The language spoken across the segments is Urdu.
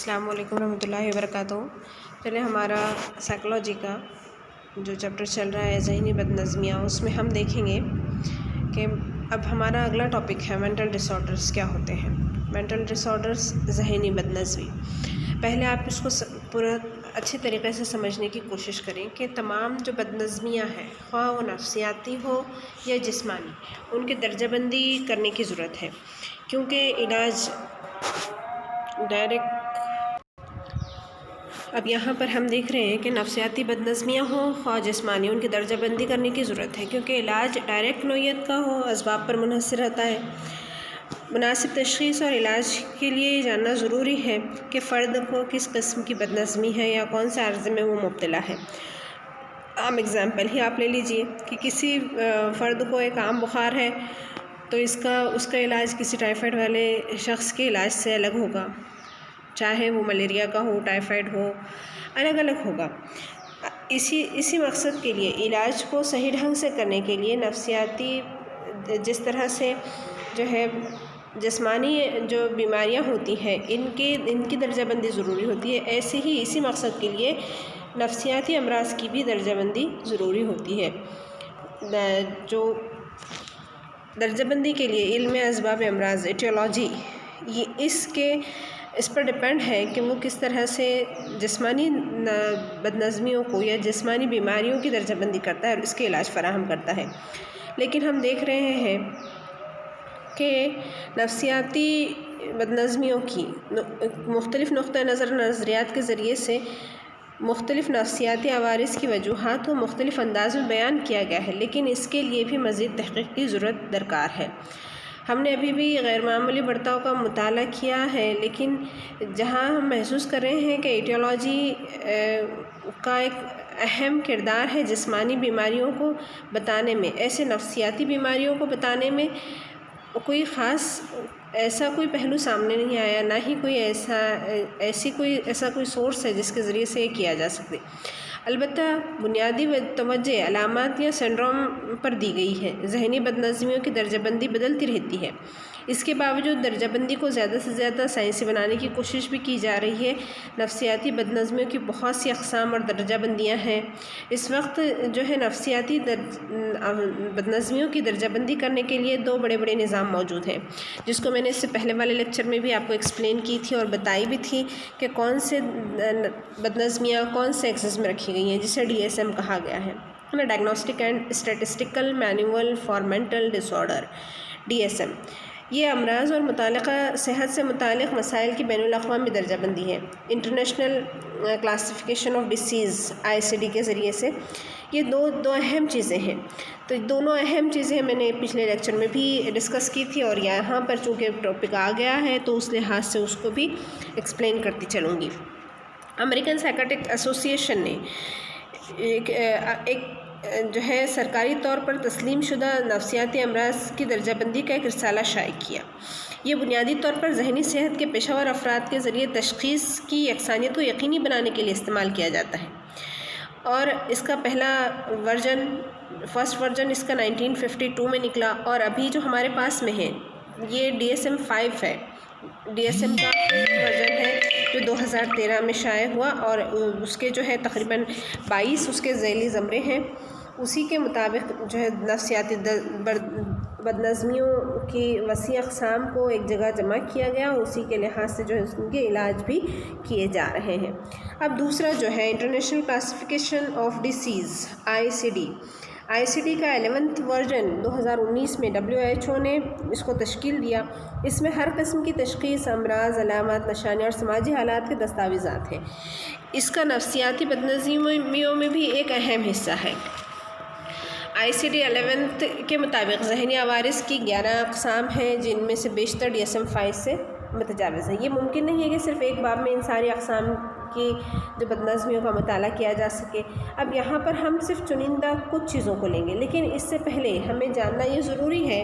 السلام علیکم ورحمۃ اللہ وبرکاتہ۔ چلے ہمارا سائیکلوجی کا جو چیپٹر چل رہا ہے ذہنی بد نظمیاں، اس میں ہم دیکھیں گے کہ اب ہمارا اگلا ٹاپک ہے مینٹل ڈس آرڈرس کیا ہوتے ہیں۔ مینٹل ڈس آرڈرس ذہنی بد نظمی، پہلے آپ اس کو پورا اچھے طریقے سے سمجھنے کی کوشش کریں کہ تمام جو بد نظمیاں ہیں، خواہ وہ نفسیاتی ہو یا جسمانی، ان کی درجہ بندی کرنے کی ضرورت ہے، کیونکہ علاج ڈائریکٹ اب یہاں پر ہم دیکھ رہے ہیں کہ نفسیاتی بد نظمیاں ہوں خواہ جسمانی، ان کی درجہ بندی کرنے کی ضرورت ہے، کیونکہ علاج ڈائریکٹ نوعیت کا ہو، اسباب پر منحصر رہتا ہے۔ مناسب تشخیص اور علاج کے لیے یہ جاننا ضروری ہے کہ فرد کو کس قسم کی بد نظمی ہے یا کون سے عارضے میں وہ مبتلا ہے۔ عام اگزامپل ہی آپ لے لیجئے کہ کسی فرد کو ایک عام بخار ہے تو اس کا علاج کسی ٹائیفائڈ والے شخص کے علاج سے الگ ہوگا، چاہے وہ ملیریا کا ہو، ٹائیفائڈ ہو، الگ الگ ہوگا۔ اسی مقصد کے لیے علاج کو صحیح ڈھنگ سے کرنے کے لیے نفسیاتی جس طرح سے جو ہے جسمانی جو بیماریاں ہوتی ہیں ان کی درجہ بندی ضروری ہوتی ہے، ایسے ہی اسی مقصد کے لیے نفسیاتی امراض کی بھی درجہ بندی ضروری ہوتی ہے۔ جو درجہ بندی کے لیے علم اسباب امراض ایٹیولوجی، یہ اس پر ڈپینڈ ہے کہ وہ کس طرح سے جسمانی بد نظمیوں کو یا جسمانی بیماریوں کی درجہ بندی کرتا ہے اور اس کے علاج فراہم کرتا ہے۔ لیکن ہم دیکھ رہے ہیں کہ نفسیاتی بد نظمیوں کی مختلف نقطہ نظر نظریات کے ذریعے سے مختلف نفسیاتی عوارض کی وجوہات کو مختلف انداز میں بیان کیا گیا ہے، لیکن اس کے لیے بھی مزید تحقیق کی ضرورت درکار ہے۔ ہم نے ابھی بھی غیر معمولی برتاؤ کا مطالعہ کیا ہے، لیکن جہاں ہم محسوس کر رہے ہیں کہ ایٹیولوجی کا ایک اہم کردار ہے جسمانی بیماریوں کو بتانے میں، ایسے نفسیاتی بیماریوں کو بتانے میں کوئی خاص ایسا کوئی پہلو سامنے نہیں آیا، نہ ہی کوئی ایسا کوئی سورس ہے جس کے ذریعے سے یہ کیا جا سکے۔ البتہ بنیادی توجہ علامات یا سنڈروم پر دی گئی ہے۔ ذہنی بد نظمیوں کی درجہ بندی بدلتی رہتی ہے، اس کے باوجود درجہ بندی کو زیادہ سے زیادہ سائنسی بنانے کی کوشش بھی کی جا رہی ہے۔ نفسیاتی بد نظمیوں کی بہت سی اقسام اور درجہ بندیاں ہیں۔ اس وقت جو ہے نفسیاتی بد نظمیوں کی درجہ بندی کرنے کے لیے دو بڑے بڑے نظام موجود ہیں، جس کو میں نے اس سے پہلے والے لیکچر میں بھی آپ کو ایکسپلین کی تھی اور بتائی بھی تھی کہ کون سے بد نظمیاں کون سے ایکسس میں رکھی گئی ہیں، جسے DSM کہا گیا ہے نا، diagnostic and statistical manual for mental disorder DSM۔ یہ امراض اور متعلقہ صحت سے متعلق مسائل کی بین الاقوامی درجہ بندی ہے۔ International classification of diseases ICD کے ذریعے سے یہ دو اہم چیزیں ہیں۔ تو دونوں اہم چیزیں میں نے پچھلے لیکچر میں بھی ڈسکس کی تھی، اور یہاں پر چونکہ ٹاپک آ گیا ہے تو اس لحاظ سے اس کو بھی ایکسپلین کرتی چلوں گی۔ امریکن سائیکیٹرک ایسوسی ایشن نے ایک جو ہے سرکاری طور پر تسلیم شدہ نفسیاتی امراض کی درجہ بندی کا ایک رسالہ شائع کیا۔ یہ بنیادی طور پر ذہنی صحت کے پیشہ ور افراد کے ذریعے تشخیص کی یکسانیت کو یقینی بنانے کے لیے استعمال کیا جاتا ہے، اور اس کا فرسٹ ورژن اس کا 1952 میں نکلا، اور ابھی جو ہمارے پاس میں ہے یہ DSM-5 ہے۔ DSM کا ورژن ہے جو 2013 میں شائع ہوا، اور اس کے جو ہے تقریباً 22 اس کے ذیلی زمرے ہیں۔ اسی کے مطابق جو ہے نفسیاتی بد نظمیوں کی وسیع اقسام کو ایک جگہ جمع کیا گیا، اور اسی کے لحاظ سے جو ہے ان کے علاج بھی کیے جا رہے ہیں۔ اب دوسرا جو ہے international classification of diseases ICD کا 11th ورژن 2019 میں WHO نے اس کو تشکیل دیا۔ اس میں ہر قسم کی تشخیص، امراض، علامات، نشانیاں اور سماجی حالات کے دستاویزات ہیں۔ اس کا نفسیاتی بد نظمیوں میں بھی ایک اہم حصہ ہے۔ ICD 11 کے مطابق ذہنی عوارض کی 11 اقسام ہیں، جن میں سے بیشتر DSM-5 سے متجاوز ہیں۔ یہ ممکن نہیں ہے کہ صرف ایک باب میں ان ساری اقسام کی جو بد نظمیوں کا مطالعہ کیا جا سکے۔ اب یہاں پر ہم صرف چنندہ کچھ چیزوں کو لیں گے، لیکن اس سے پہلے ہمیں جاننا یہ ضروری ہے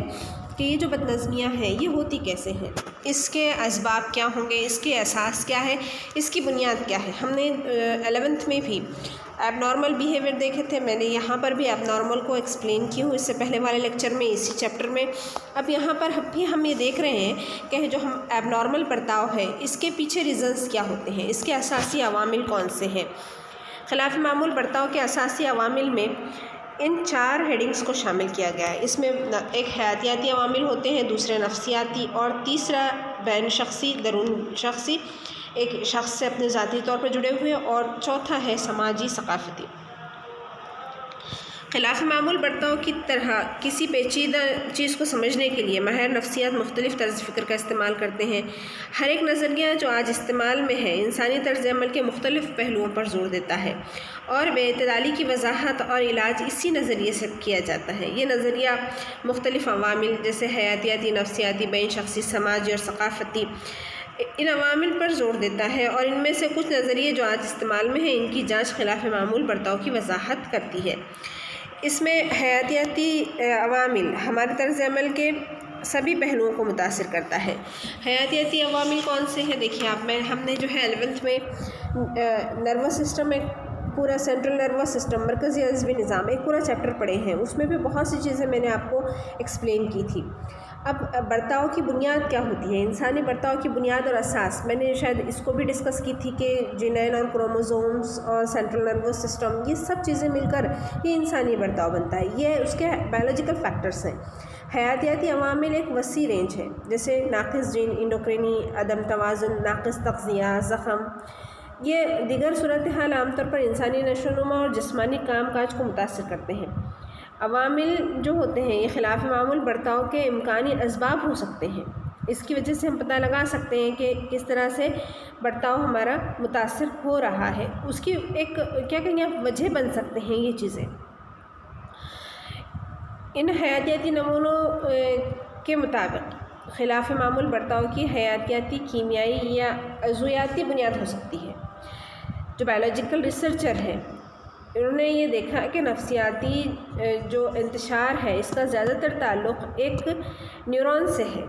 کہ یہ جو بد نظمیاں ہیں یہ ہوتی کیسے ہیں، اس کے اسباب کیا ہوں گے، اس کے اساس کیا ہے، اس کی بنیاد کیا ہے۔ ہم نے 11th میں بھی ایب نارمل بیہیویئر دیکھے تھے، میں نے یہاں پر بھی ایب نارمل کو ایکسپلین کی ہوں اس سے پہلے والے لیکچر میں، اسی چیپٹر میں۔ اب یہاں پر بھی ہم یہ دیکھ رہے ہیں کہ جو ہم ایب نارمل برتاؤ ہے اس کے پیچھے ریزنز کیا ہوتے ہیں، اس کے اساسی عوامل کون سے ہیں۔ خلاف معمول برتاؤ کے اساسی عوامل میں ان 4 ہیڈنگز کو شامل کیا گیا ہے۔ اس میں ایک حیاتیاتی عوامل ہوتے ہیں، دوسرے نفسیاتی، اور تیسرا بین شخصی درون شخصی، ایک شخص سے اپنے ذاتی طور پر جڑے ہوئے، اور چوتھا ہے سماجی ثقافتی۔ خلاف معمول برتاؤ کی طرح کسی پیچیدہ چیز کو سمجھنے کے لیے ماہر نفسیات مختلف طرز فکر کا استعمال کرتے ہیں۔ ہر ایک نظریہ جو آج استعمال میں ہے انسانی طرز عمل کے مختلف پہلوؤں پر زور دیتا ہے، اور بے اعتدالی کی وضاحت اور علاج اسی نظریے سے کیا جاتا ہے۔ یہ نظریہ مختلف عوامل جیسے حیاتیاتی، نفسیاتی، بین شخصی، سماجی اور ثقافتی، ان عوامل پر زور دیتا ہے، اور ان میں سے کچھ نظریے جو آج استعمال میں ہیں ان کی جانچ خلاف معمول برتاؤ کی وضاحت کرتی ہے۔ اس میں حیاتیاتی عوامل ہمارے طرز عمل کے سبھی پہلوؤں کو متاثر کرتا ہے۔ حیاتیاتی عوامل کون سے ہیں؟ دیکھیے آپ، ہم نے جو ہے 11th میں نروس سسٹم میں پورا سینٹرل نروس سسٹم، مرکزی عصبی نظام، ایک پورا چیپٹر پڑھے ہیں، اس میں بھی بہت سی چیزیں میں نے آپ کو ایکسپلین کی تھی۔ اب برتاؤ کی بنیاد کیا ہوتی ہے، انسانی برتاؤ کی بنیاد اور اساس، میں نے شاید اس کو بھی ڈسکس کی تھی کہ جینین اور کروموزومز اور سینٹرل نروس سسٹم، یہ سب چیزیں مل کر یہ انسانی برتاؤ بنتا ہے، یہ اس کے بایولوجیکل فیکٹرز ہیں۔ حیاتیاتی عوامل ایک وسیع رینج ہے، جیسے ناقص جین، انڈوکرینی، عدم توازن، ناقص تغذیہ، زخم، یہ دیگر صورتحال عام طور پر انسانی نشو و نما اور جسمانی کام کاج کو متاثر کرتے ہیں۔ عوامل جو ہوتے ہیں یہ خلاف معمول برتاؤ کے امکانی اسباب ہو سکتے ہیں، اس کی وجہ سے ہم پتہ لگا سکتے ہیں کہ کس طرح سے برتاؤ ہمارا متاثر ہو رہا ہے، اس کی ایک کیا کہیں گے وجہ بن سکتے ہیں یہ چیزیں۔ ان حیاتیاتی نمونوں کے مطابق خلاف معمول برتاؤ کی حیاتیاتی، کیمیائی یا عضویاتی بنیاد ہو سکتی ہے۔ جو بایولوجیکل ریسرچر ہیں انہوں نے یہ دیکھا کہ نفسیاتی جو انتشار ہے اس کا زیادہ تر تعلق ایک نیورون سے ہے،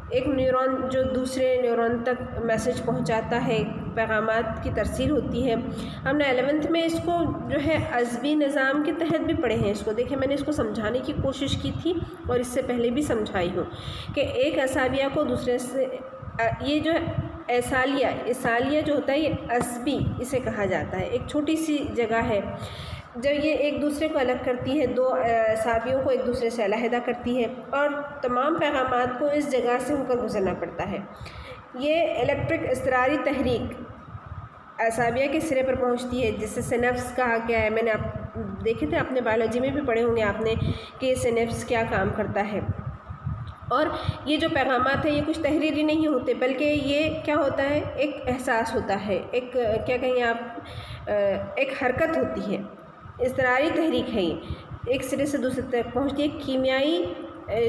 ایک نیورون جو دوسرے نیورون تک میسج پہنچاتا ہے، پیغامات کی ترسیل ہوتی ہے۔ ہم نے 11th میں اس کو جو ہے عصبی نظام کے تحت بھی پڑھے ہیں، اس کو دیکھیں میں نے اس کو سمجھانے کی کوشش کی تھی اور اس سے پہلے بھی سمجھائی ہوں کہ ایک اعصابیہ کو دوسرے سے، یہ جو اعصالیہ جو ہوتا ہے یہ عصبی اسے کہا جاتا ہے، ایک چھوٹی سی جگہ ہے جو یہ ایک دوسرے کو الگ کرتی ہے، 2 اعصابیوں کو ایک دوسرے سے علیحدہ کرتی ہے، اور تمام پیغامات کو اس جگہ سے ہو کر گزرنا پڑتا ہے۔ یہ الیکٹرک اضطراری تحریک اعصابیہ کے سرے پر پہنچتی ہے جسے سینپس کہا گیا ہے۔ میں نے آپ دیکھے تھے، اپنے بایولوجی میں بھی پڑھے ہوں گے آپ نے کہ یہ سینپس کیا کام کرتا ہے۔ اور یہ جو پیغامات ہیں یہ کچھ تحریری نہیں ہوتے بلکہ یہ کیا ہوتا ہے، ایک احساس ہوتا ہے، ایک کیا کہیں آپ، ایک حرکت ہوتی ہے، اضطراری تحریک ہے، یہ ایک سرے سے دوسرے تک پہنچتی ہے۔ کیمیائی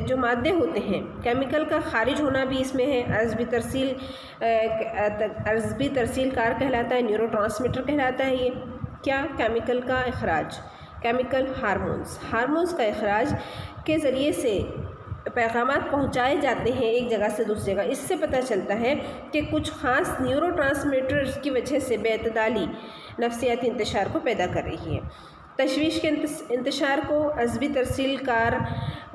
جو مادے ہوتے ہیں، کیمیکل کا خارج ہونا بھی اس میں ہے، عصبی ترسیل کار کہلاتا ہے، نیورو ٹرانسمیٹر کہلاتا ہے۔ یہ کیا، کیمیکل کا اخراج، کیمیکل ہارمونز کا اخراج کے ذریعے سے پیغامات پہنچائے جاتے ہیں ایک جگہ سے دوسری جگہ۔ اس سے پتہ چلتا ہے کہ کچھ خاص نیورو ٹرانسمیٹرز کی وجہ سے بے اعتدالی نفسیاتی انتشار کو پیدا کر رہی ہے۔ تشویش کے انتشار کو عصبی ترسیل کار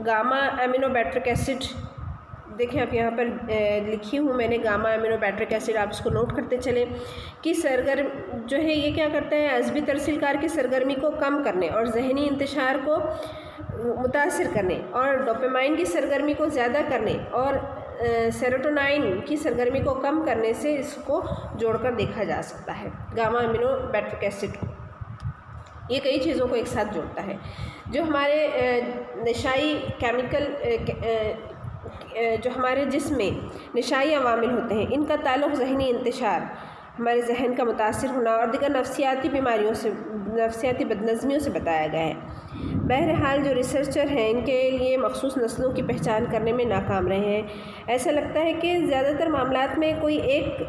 گاما امینو بیٹرک ایسڈ، دیکھیں آپ یہاں پر لکھی ہوں میں نے گاما امینو بیٹرک ایسڈ، آپ اس کو نوٹ کرتے چلیں کہ جو ہے یہ کیا کرتا ہے، عصبی ترسیل کار کی سرگرمی کو کم کرنے اور ذہنی انتشار کو متاثر کرنے، اور ڈوپامائن کی سرگرمی کو زیادہ کرنے اور سیروٹونائن کی سرگرمی کو کم کرنے سے اس کو جوڑ کر دیکھا جا سکتا ہے۔ گاما امینو بیٹرک ایسڈ یہ کئی چیزوں کو ایک ساتھ جوڑتا ہے۔ جو ہمارے نشائی کیمیکل جو ہمارے جسم میں نشائی عوامل ہوتے ہیں ان کا تعلق ذہنی انتشار، ہمارے ذہن کا متاثر ہونا اور دیگر نفسیاتی بیماریوں سے، نفسیاتی بدنظمیوں سے بتایا گیا ہے۔ بہرحال جو ریسرچر ہیں ان کے لیے مخصوص نسلوں کی پہچان کرنے میں ناکام رہے ہیں۔ ایسا لگتا ہے کہ زیادہ تر معاملات میں کوئی ایک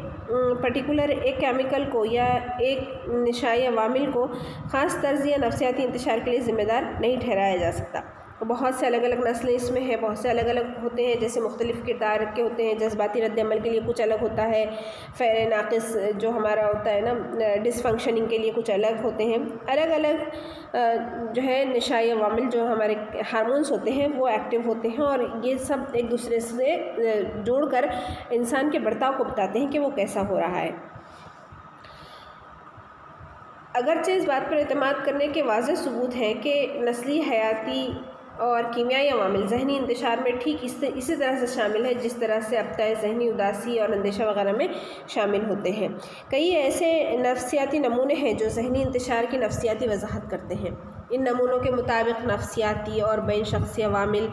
پرٹیکولر ایک کیمیکل کو یا ایک نشائی عوامل کو خاص طرز یا نفسیاتی انتشار کے لیے ذمہ دار نہیں ٹھہرایا جا سکتا، بہت سے الگ الگ نسلیں اس میں ہیں، بہت سے الگ الگ ہوتے ہیں، جیسے مختلف کردار کے ہوتے ہیں، جذباتی رد عمل کے لیے کچھ الگ ہوتا ہے، فعل ناقص جو ہمارا ہوتا ہے نا ڈس فنکشننگ کے لیے کچھ الگ ہوتے ہیں، الگ الگ جو ہے نشائی عوامل جو ہمارے ہارمونس ہوتے ہیں وہ ایکٹیو ہوتے ہیں، اور یہ سب ایک دوسرے سے جوڑ کر انسان کے برتاؤ کو بتاتے ہیں کہ وہ کیسا ہو رہا ہے۔ اگرچہ اس بات پر اعتماد کرنے کے واضح ثبوت ہیں کہ نسلی، حیاتی اور کیمیائی عوامل ذہنی انتشار میں ٹھیک اسی طرح سے شامل ہے جس طرح سے ابتدائی ذہنی اداسی اور اندیشہ وغیرہ میں شامل ہوتے ہیں۔ کئی ایسے نفسیاتی نمونے ہیں جو ذہنی انتشار کی نفسیاتی وضاحت کرتے ہیں۔ ان نمونوں کے مطابق نفسیاتی اور بین شخصی عوامل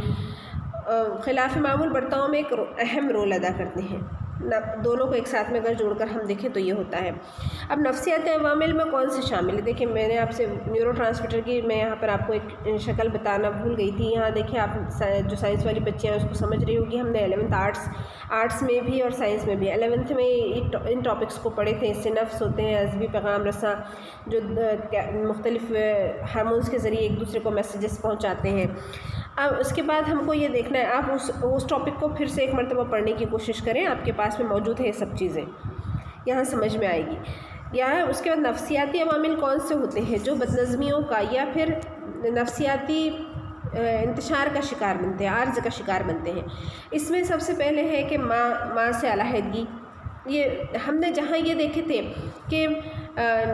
خلاف معمول برتاؤ میں ایک اہم رول ادا کرتے ہیں۔ دونوں کو ایک ساتھ میں اگر جوڑ کر ہم دیکھیں تو یہ ہوتا ہے۔ اب نفسیاتی عوامل میں کون سے شامل ہے؟ دیکھیں میں نے آپ سے نیورو ٹرانسمیٹر کی میں یہاں پر آپ کو ایک شکل بتانا بھول گئی تھی۔ یہاں دیکھیں آپ جو سائنس والی بچیاں ہیں اس کو سمجھ رہی ہوگی، ہم نے 11th آرٹس میں بھی اور سائنس میں بھی 11th میں ان ٹاپکس کو پڑھے تھے۔ اس سے نفس ہوتے ہیں، عصبی پیغام رساں جو مختلف ہارمونس کے ذریعے ایک دوسرے کو میسیجز پہنچاتے ہیں۔ اب اس کے بعد ہم کو یہ دیکھنا ہے، آپ اس ٹاپک کو پھر سے ایک مرتبہ پڑھنے کی کوشش کریں، آپ کے پاس میں موجود ہے یہ سب چیزیں، یہاں سمجھ میں آئے گی۔ یہاں اس کے بعد نفسیاتی عوامل کون سے ہوتے ہیں جو بدنظمیوں کا یا پھر نفسیاتی انتشار کا شکار بنتے ہیں، عارض کا شکار بنتے ہیں۔ اس میں سب سے پہلے ہے کہ ماں سے علیحدگی۔ یہ ہم نے جہاں یہ دیکھے تھے کہ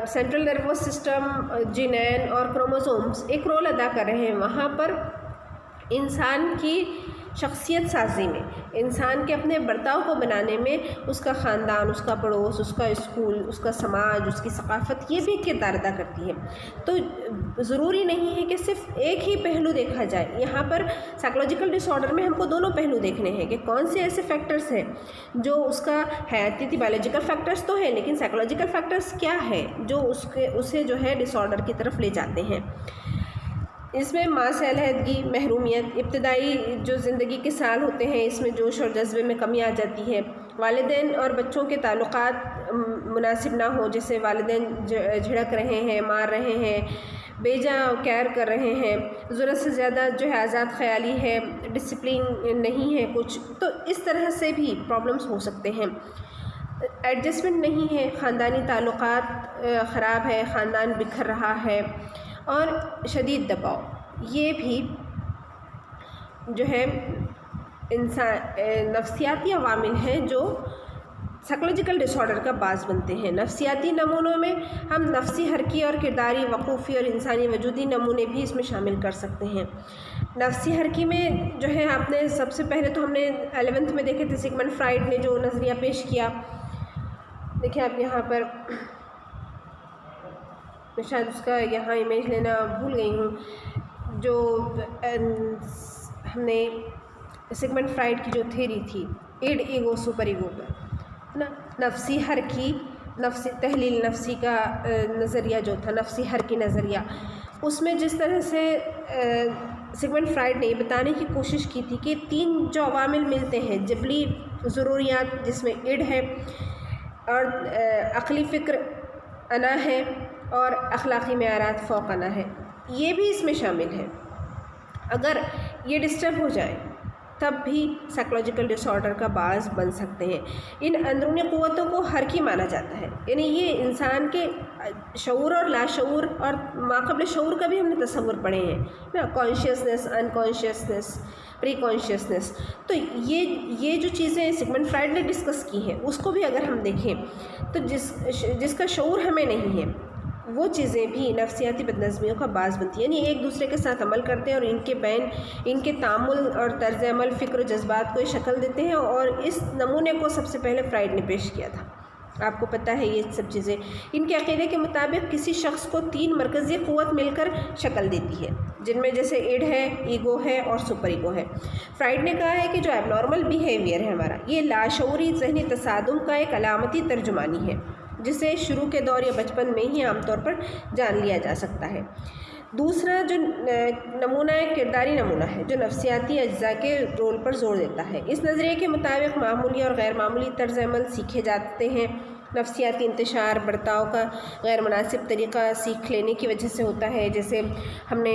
سینٹرل نروس سسٹم، جینین اور کروموزومز ایک رول ادا کر رہے ہیں، وہاں پر انسان کی شخصیت سازی میں، انسان کے اپنے برتاؤ کو بنانے میں اس کا خاندان، اس کا پڑوس، اس کا اسکول، اس کا سماج، اس کی ثقافت یہ بھی کردار ادا کرتی ہے۔ تو ضروری نہیں ہے کہ صرف ایک ہی پہلو دیکھا جائے، یہاں پر سائیکولوجیکل ڈس آرڈر میں ہم کو دونوں پہلو دیکھنے ہیں کہ کون سے ایسے فیکٹرز ہیں جو اس کا حیاتیاتی بایولوجیکل فیکٹرز تو ہے لیکن سائیکولوجیکل فیکٹرز کیا ہے جو اسے جو ہے ڈس آرڈر کی طرف لے جاتے ہیں۔ اس میں ماں سے علیحدگی، محرومیت، ابتدائی جو زندگی کے سال ہوتے ہیں اس میں جوش اور جذبے میں کمی آ جاتی ہے، والدین اور بچوں کے تعلقات مناسب نہ ہوں، جیسے والدین جھڑک رہے ہیں، مار رہے ہیں، بے جا کیئر کر رہے ہیں، ضرورت سے زیادہ جو ہے آزاد خیالی ہے، ڈسپلن نہیں ہے کچھ، تو اس طرح سے بھی پرابلمس ہو سکتے ہیں۔ ایڈجسٹمنٹ نہیں ہے، خاندانی تعلقات خراب ہے، خاندان بکھر رہا ہے، اور شدید دباؤ، یہ بھی جو ہے نفسیاتی عوامل ہیں جو سائیکولوجیکل ڈس آرڈر کا باعث بنتے ہیں۔ نفسیاتی نمونوں میں ہم نفسی، حرکی اور کرداری، وقوفی اور انسانی وجودی نمونے بھی اس میں شامل کر سکتے ہیں۔ نفسی حرکی میں جو ہے آپ نے سب سے پہلے تو ہم نے 11th میں دیکھے تھے سگمنڈ فرائڈ نے جو نظریہ پیش کیا، دیکھیں آپ یہاں پر میں شاید اس کا یہاں امیج لینا بھول گئی ہوں، جو ہم نے سگمنڈ فرائڈ کی جو تھیری تھی ایڈ ایگو سپر ایگو پر نا، نفسی حرکی، نفسی تحلیل نفسی کا نظریہ جو تھا، نفسی حرکی نظریہ، اس میں جس طرح سے سگمنڈ فرائڈ نے یہ بتانے کی کوشش کی تھی کہ 3 جو عوامل ملتے ہیں، جبلی ضروریات جس میں ایڈ ہے، اور عقلی فکر انا ہے، اور اخلاقی معیارات فوق انا ہے، یہ بھی اس میں شامل ہے۔ اگر یہ ڈسٹرب ہو جائے تب بھی سائیکولوجیکل ڈس آرڈر کا باعث بن سکتے ہیں۔ ان اندرونی قوتوں کو حرکی مانا جاتا ہے، یعنی یہ انسان کے شعور اور لاشعور اور ماقبل شعور کا بھی ہم نے تصور پڑھے ہیں نا، کانشیسنس، انکانشیسنس، پری کانشیسنس، تو یہ جو چیزیں سگمنڈ فرائڈ نے ڈسکس کی ہیں اس کو بھی اگر ہم دیکھیں تو جس کا شعور ہمیں نہیں ہے وہ چیزیں بھی نفسیاتی بدنظمیوں کا باعث بنتی ہیں، یعنی ایک دوسرے کے ساتھ عمل کرتے ہیں اور ان کے تعامل اور طرز عمل، فکر و جذبات کو شکل دیتے ہیں، اور اس نمونے کو سب سے پہلے فرائڈ نے پیش کیا تھا۔ آپ کو پتہ ہے یہ سب چیزیں، ان کے عقیدے کے مطابق کسی شخص کو 3 مرکزی قوت مل کر شکل دیتی ہے، جن میں جیسے ایڈ ہے، ایگو ہے اور سپر ایگو ہے۔ فرائڈ نے کہا ہے کہ جو ایب نارمل بیہیویئر ہے ہمارا، یہ لاشعوری ذہنی تصادم کا ایک علامتی ترجمانی ہے جسے شروع کے دور یا بچپن میں ہی عام طور پر جان لیا جا سکتا ہے۔ دوسرا جو نمونہ ہے کرداری نمونہ ہے جو نفسیاتی اجزاء کے رول پر زور دیتا ہے۔ اس نظریے کے مطابق معمولی اور غیر معمولی طرز عمل سیکھے جاتے ہیں، نفسیاتی انتشار برتاؤ کا غیر مناسب طریقہ سیکھ لینے کی وجہ سے ہوتا ہے. جیسے ہم نے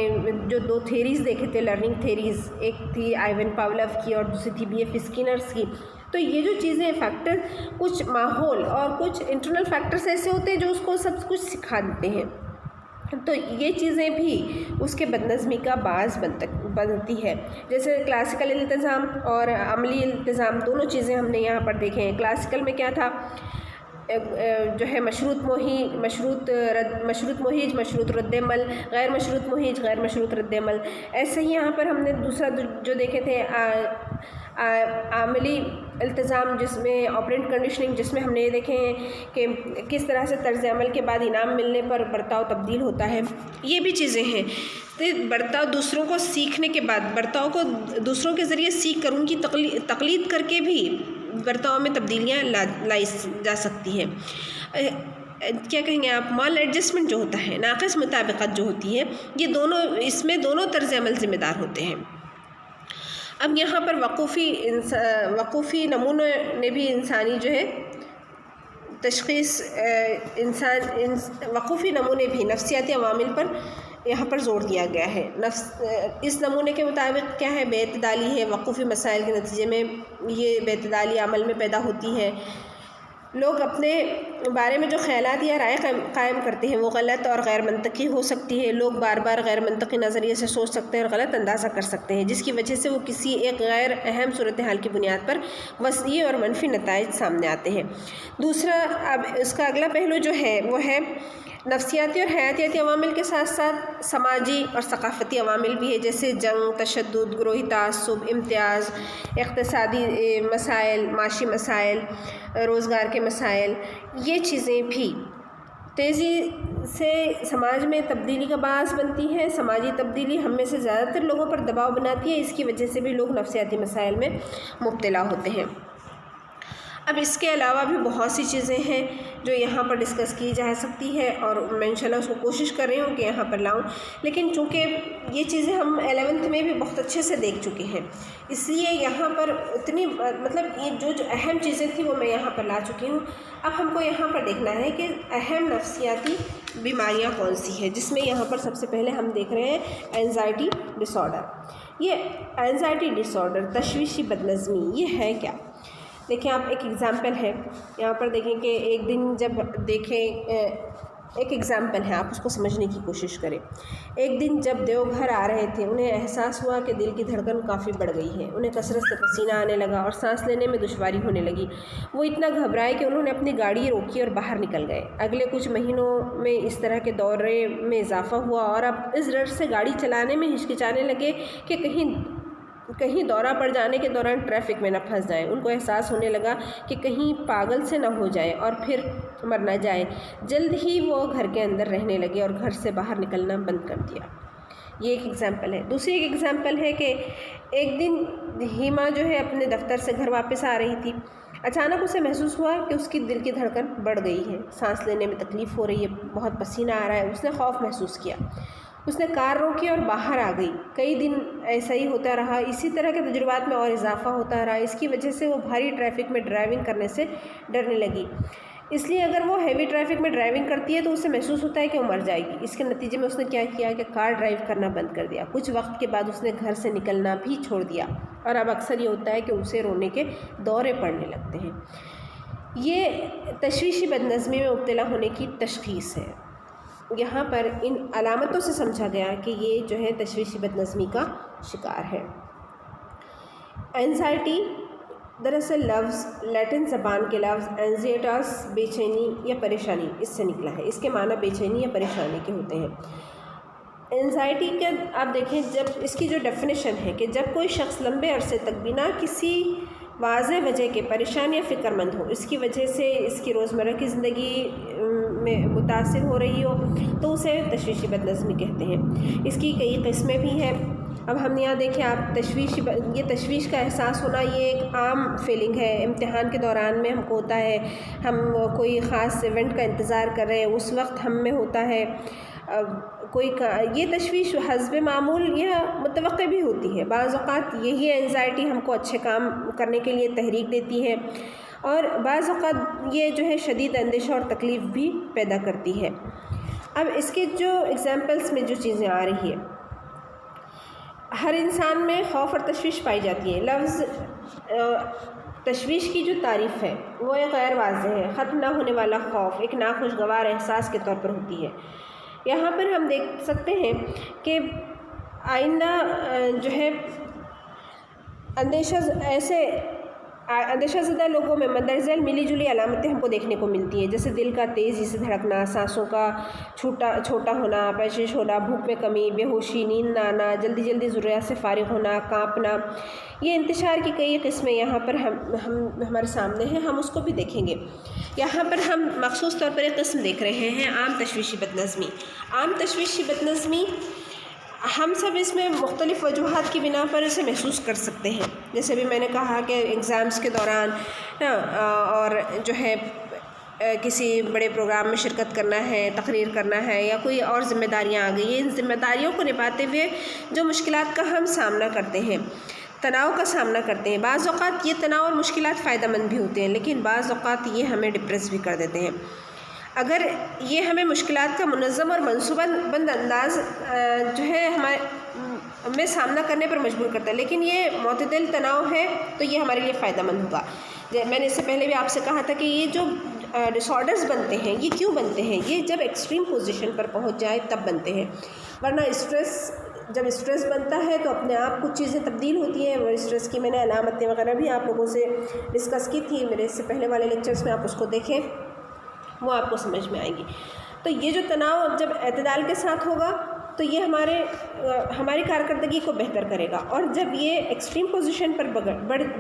جو 2 تھیریز دیکھے تھے لرننگ تھیریز، ایک تھی آئیون پاولف کی اور دوسری تھی BF اسکینرز کی. تو یہ جو چیزیں فیکٹر، کچھ ماحول اور کچھ انٹرنل فیکٹرز ایسے ہوتے ہیں جو اس کو سب کچھ سکھا دیتے ہیں. تو یہ چیزیں بھی اس کے بد نظمی کا باعث بنتی ہے. جیسے کلاسیکل التزام اور عملی التزام دونوں چیزیں ہم نے یہاں پر دیکھے ہیں. کلاسیکل میں کیا تھا، جو ہے مشروط مہیج، مشروط رد عمل، غیر مشروط مہیج، غیر مشروط رد عمل. ایسے ہی یہاں پر ہم نے دوسرا جو دیکھے تھے عملی التزام، جس میں آپرینٹ کنڈیشننگ، جس میں ہم نے یہ دیکھے ہیں کہ کس طرح سے طرز عمل کے بعد انعام ملنے پر برتاؤ تبدیل ہوتا ہے. یہ بھی چیزیں ہیں. برتاؤ دوسروں کو سیکھنے کے بعد، برتاؤ کو دوسروں کے ذریعے سیکھ کر ان کی تقلید کر کے بھی برتاؤ میں تبدیلیاں لائی جا سکتی ہیں. کیا کہیں گے آپ، مال ایڈجسٹمنٹ جو ہوتا ہے، ناقص مطابقت جو ہوتی ہے، یہ دونوں، اس میں دونوں طرز عمل ذمہ دار ہوتے ہیں. اب یہاں پر وقوفی نمونوں نے بھی انسانی جو ہے تشخیص، وقوفی نمونے بھی نفسیاتی عوامل پر یہاں پر زور دیا گیا ہے. اس نمونے کے مطابق کیا ہے، بے اعتدالی ہے. وقوفی مسائل کے نتیجے میں یہ بے اعتدالی عمل میں پیدا ہوتی ہے. لوگ اپنے بارے میں جو خیالات یا رائے قائم کرتے ہیں وہ غلط اور غیر منطقی ہو سکتی ہے. لوگ بار بار غیر منطقی نظریے سے سوچ سکتے ہیں اور غلط اندازہ کر سکتے ہیں، جس کی وجہ سے وہ کسی ایک غیر اہم صورتحال کی بنیاد پر وسیع اور منفی نتائج سامنے آتے ہیں. دوسرا، اب اس کا اگلا پہلو جو ہے وہ ہے نفسیاتی اور حیاتیاتی عوامل کے ساتھ ساتھ سماجی اور ثقافتی عوامل بھی ہے، جیسے جنگ، تشدد، گروہی تعصب، امتیاز، اقتصادی مسائل، معاشی مسائل، روزگار کے مسائل. یہ چیزیں بھی تیزی سے سماج میں تبدیلی کا باعث بنتی ہے. سماجی تبدیلی ہم میں سے زیادہ تر لوگوں پر دباؤ بناتی ہے. اس کی وجہ سے بھی لوگ نفسیاتی مسائل میں مبتلا ہوتے ہیں. اب اس کے علاوہ بھی بہت سی چیزیں ہیں جو یہاں پر ڈسکس کی جا سکتی ہے، اور میں انشاءاللہ اس کو کوشش کر رہی ہوں کہ یہاں پر لاؤں. لیکن چونکہ یہ چیزیں ہم 11th میں بھی بہت اچھے سے دیکھ چکے ہیں، اس لیے یہاں پر اتنی مطلب یہ جو اہم چیزیں تھیں وہ میں یہاں پر لا چکی ہوں. اب ہم کو یہاں پر دیکھنا ہے کہ اہم نفسیاتی بیماریاں کون سی ہیں، جس میں یہاں پر سب سے پہلے ہم دیکھ رہے ہیں اینزائٹی ڈس آرڈر. یہ اینزائٹی ڈس آرڈر، تشویشی بد نظمی، یہ ہے کیا؟ دیکھیں آپ، ایک ایگزامپل ہے یہاں پر. دیکھیں کہ ایک دن جب ایک ایگزامپل ہے، آپ اس کو سمجھنے کی کوشش کریں. ایک دن جب دیو گھر آ رہے تھے، انہیں احساس ہوا کہ دل کی دھڑکن کافی بڑھ گئی ہے. انہیں کثرت سے پسینہ آنے لگا اور سانس لینے میں دشواری ہونے لگی. وہ اتنا گھبرائے کہ انہوں نے اپنی گاڑی روکی اور باہر نکل گئے. اگلے کچھ مہینوں میں اس طرح کے دورے میں اضافہ ہوا اور اب اس ڈر سے گاڑی چلانے میں ہچکچانے لگے کہ کہیں دورہ پڑ جانے کے دوران ٹریفک میں نہ پھنس جائیں. ان کو احساس ہونے لگا کہ کہیں پاگل سے نہ ہو جائے اور پھر مر نہ جائے. جلد ہی وہ گھر کے اندر رہنے لگے اور گھر سے باہر نکلنا بند کر دیا. یہ ایک ایگزامپل ہے. دوسری ایک ایگزامپل ہے کہ ایک دن ہیما جو ہے اپنے دفتر سے گھر واپس آ رہی تھی. اچانک اسے محسوس ہوا کہ اس کی دل کی دھڑکن بڑھ گئی ہے، سانس لینے میں تکلیف ہو رہی ہے، بہت پسینہ آ رہا ہے. اس نے خوف محسوس کیا. اس نے کار روکی اور باہر آ گئی. کئی دن ایسا ہی ہوتا رہا. اسی طرح کے تجربات میں اور اضافہ ہوتا رہا. اس کی وجہ سے وہ بھاری ٹریفک میں ڈرائیونگ کرنے سے ڈرنے لگی. اس لیے اگر وہ ہیوی ٹریفک میں ڈرائیونگ کرتی ہے تو اسے محسوس ہوتا ہے کہ وہ مر جائے گی. اس کے نتیجے میں اس نے کیا کیا کہ کار ڈرائیو کرنا بند کر دیا. کچھ وقت کے بعد اس نے گھر سے نکلنا بھی چھوڑ دیا، اور اب اکثر یہ ہوتا ہے کہ اسے رونے کے دورے پڑنے لگتے ہیں. یہ تشویشی بد نظمی میں مبتلا ہونے کی تشخیص ہے. یہاں پر ان علامتوں سے سمجھا گیا کہ یہ جو ہے تشویشی بد نظمی کا شکار ہے. اینزائٹی دراصل لفظ لیٹن زبان کے لفظ اینزیٹاس، بے چینی یا پریشانی، اس سے نکلا ہے. اس کے معنی بے چینی یا پریشانی کے ہوتے ہیں. اینزائٹی کا آپ دیکھیں، جب اس کی جو ڈیفینیشن ہے کہ جب کوئی شخص لمبے عرصے تک بنا کسی واضح وجہ کے پریشان یا فکر مند ہو، اس کی وجہ سے اس کی روزمرہ کی زندگی میں متاثر ہو رہی ہو، تو اسے تشویشی بد نظمی کہتے ہیں. اس کی کئی قسمیں بھی ہیں. اب ہم یہاں دیکھیں آپ، یہ تشویش کا احساس ہونا یہ ایک عام فیلنگ ہے. امتحان کے دوران میں ہم کو ہوتا ہے، ہم کوئی خاص ایونٹ کا انتظار کر رہے ہیں، اس وقت ہم میں ہوتا ہے یہ تشویش حسب معمول یا متوقع بھی ہوتی ہے. بعض اوقات یہی اینزائٹی ہم کو اچھے کام کرنے کے لیے تحریک دیتی ہے، اور بعض اوقات یہ جو ہے شدید اندیشہ اور تکلیف بھی پیدا کرتی ہے۔ اب اس کے جو ایگزامپلس میں جو چیزیں آ رہی ہیں، ہر انسان میں خوف اور تشویش پائی جاتی ہے۔ لفظ تشویش کی جو تعریف ہے وہ ایک غیر واضح ہے، ختم نہ ہونے والا خوف، ایک ناخوشگوار احساس کے طور پر ہوتی ہے۔ یہاں پر ہم دیکھ سکتے ہیں کہ آئندہ جو ہے اندیشہ زدہ لوگوں میں مندرجہ ذیل ملی جلی علامتیں ہم کو دیکھنے کو ملتی ہیں، جیسے دل کا تیزی سے دھڑکنا، سانسوں کا چھوٹا ہونا، پیشش ہونا، بھوک میں کمی، بے ہوشی، نیند نہ آنا، جلدی ضروریات سے فارغ ہونا، کانپنا۔ یہ انتشار کی کئی قسمیں یہاں پر ہمارے سامنے ہیں، ہم اس کو بھی دیکھیں گے۔ یہاں پر ہم مخصوص طور پر ایک قسم دیکھ رہے ہیں، عام تشویشی بدنظمی۔ عام تشویشی بدنظمی ہم سب اس میں مختلف وجوہات کی بنا پر اسے محسوس کر سکتے ہیں، جیسے بھی میں نے کہا کہ ایگزامس کے دوران اور جو ہے کسی بڑے پروگرام میں شرکت کرنا ہے، تقریر کرنا ہے، یا کوئی اور ذمہ داریاں آ گئی ہیں، ان ذمہ داریوں کو نبھاتے ہوئے جو مشکلات کا ہم سامنا کرتے ہیں، تناؤ کا سامنا کرتے ہیں۔ بعض اوقات یہ تناؤ اور مشکلات فائدہ مند بھی ہوتے ہیں، لیکن بعض اوقات یہ ہمیں ڈپریس بھی کر دیتے ہیں۔ اگر یہ ہمیں مشکلات کا منظم اور منصوبہ بند انداز جو ہے ہمیں سامنا کرنے پر مجبور کرتا ہے، لیکن یہ معتدل تناؤ ہے تو یہ ہمارے لیے فائدہ مند ہوگا۔ میں نے اس سے پہلے بھی آپ سے کہا تھا کہ یہ جو ڈس آرڈرز بنتے ہیں یہ کیوں بنتے ہیں؟ یہ جب ایکسٹریم پوزیشن پر پہنچ جائے تب بنتے ہیں، ورنہ جب اسٹریس بنتا ہے تو اپنے آپ کچھ چیزیں تبدیل ہوتی ہیں۔ اور اسٹریس کی میں نے علامتیں وغیرہ بھی آپ لوگوں سے ڈسکس کی تھی میرے اس سے پہلے والے لیکچرز میں، آپ اس کو دیکھیں، وہ آپ کو سمجھ میں آئے گی۔ تو یہ جو تناؤ جب اعتدال کے ساتھ ہوگا تو یہ ہماری کارکردگی کو بہتر کرے گا، اور جب یہ ایکسٹریم پوزیشن پر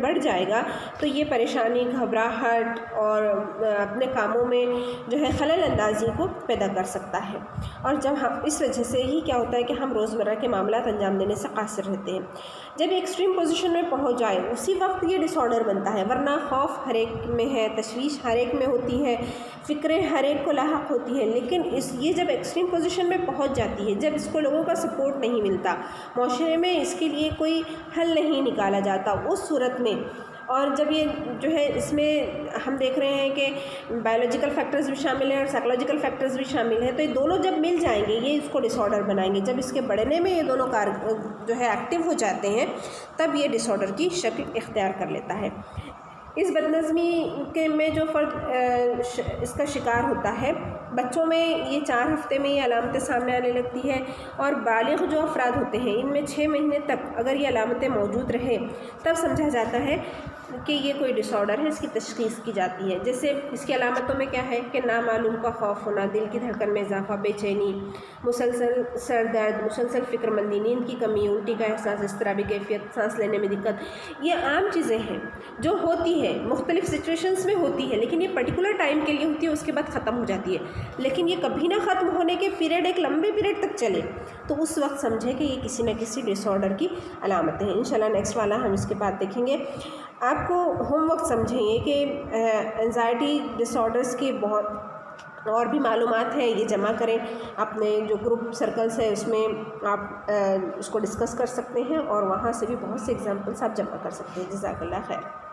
بڑھ جائے گا تو یہ پریشانی، گھبراہٹ اور اپنے کاموں میں جو ہے خلل اندازی کو پیدا کر سکتا ہے، اور جب ہم اس وجہ سے ہی کیا ہوتا ہے کہ ہم روزمرہ کے معاملات انجام دینے سے قاصر رہتے ہیں۔ جب ایکسٹریم پوزیشن میں پہنچ جائے اسی وقت یہ ڈس آرڈر بنتا ہے، ورنہ خوف ہر ایک میں ہے، تشویش ہر ایک میں ہوتی ہے، فکریں ہر ایک کو لاحق ہوتی ہیں، لیکن یہ جب ایکسٹریم پوزیشن میں پہنچ جاتی ہے، جب اس کو لوگوں کا سپورٹ نہیں ملتا، معاشرے میں اس کے لیے کوئی حل نہیں نکالا جاتا، اس صورت میں، اور جب یہ جو ہے اس میں ہم دیکھ رہے ہیں کہ بایولوجیکل فیکٹرز بھی شامل ہیں اور سائیکولوجیکل فیکٹرز بھی شامل ہیں، تو یہ دونوں جب مل جائیں گے یہ اس کو ڈس آرڈر بنائیں گے۔ جب اس کے بڑھنے میں یہ دونوں جو ہے ایکٹیو ہو جاتے ہیں تب یہ ڈس آرڈر کی شکل اختیار کر لیتا ہے۔ اس بدنظمی میں جو فرد اس کا شکار ہوتا ہے، بچوں میں یہ 4 ہفتے میں یہ علامتیں سامنے آنے لگتی ہے، اور بالغ جو افراد ہوتے ہیں ان میں 6 مہینے تک اگر یہ علامتیں موجود رہیں تب سمجھا جاتا ہے کہ یہ کوئی ڈس آرڈر ہے، اس کی تشخیص کی جاتی ہے۔ جیسے اس کی علامتوں میں کیا ہے کہ نامعلوم کا خوف ہونا، دل کی دھڑکن میں اضافہ، بے چینی، مسلسل سر درد، مسلسل فکر مندی، نیند کی کمی، الٹی کا احساس، اضطرابی کیفیت، سانس لینے میں دقت، یہ عام چیزیں ہیں جو ہوتی ہے، مختلف سچویشنز میں ہوتی ہے، لیکن یہ پرٹیکولر ٹائم کے لیے ہوتی ہے، اس کے بعد ختم ہو جاتی ہے، لیکن یہ کبھی نہ ختم ہونے کے پیریڈ ایک لمبے پیریڈ تک چلے تو اس وقت سمجھیں کہ یہ کسی نہ کسی ڈس آرڈر کی علامتیں ہیں۔ انشاءاللہ نیکسٹ والا ہم اس کے بعد دیکھیں گے۔ آپ کو ہوم ورک سمجھیں یہ کہ انزائٹی ڈس آرڈرز کی بہت اور بھی معلومات ہیں، یہ جمع کریں، اپنے جو گروپ سرکلز ہے اس میں آپ اس کو ڈسکس کر سکتے ہیں، اور وہاں سے بھی بہت سے ایگزامپلس آپ جمع کر سکتے ہیں۔ جزاک اللہ خیر۔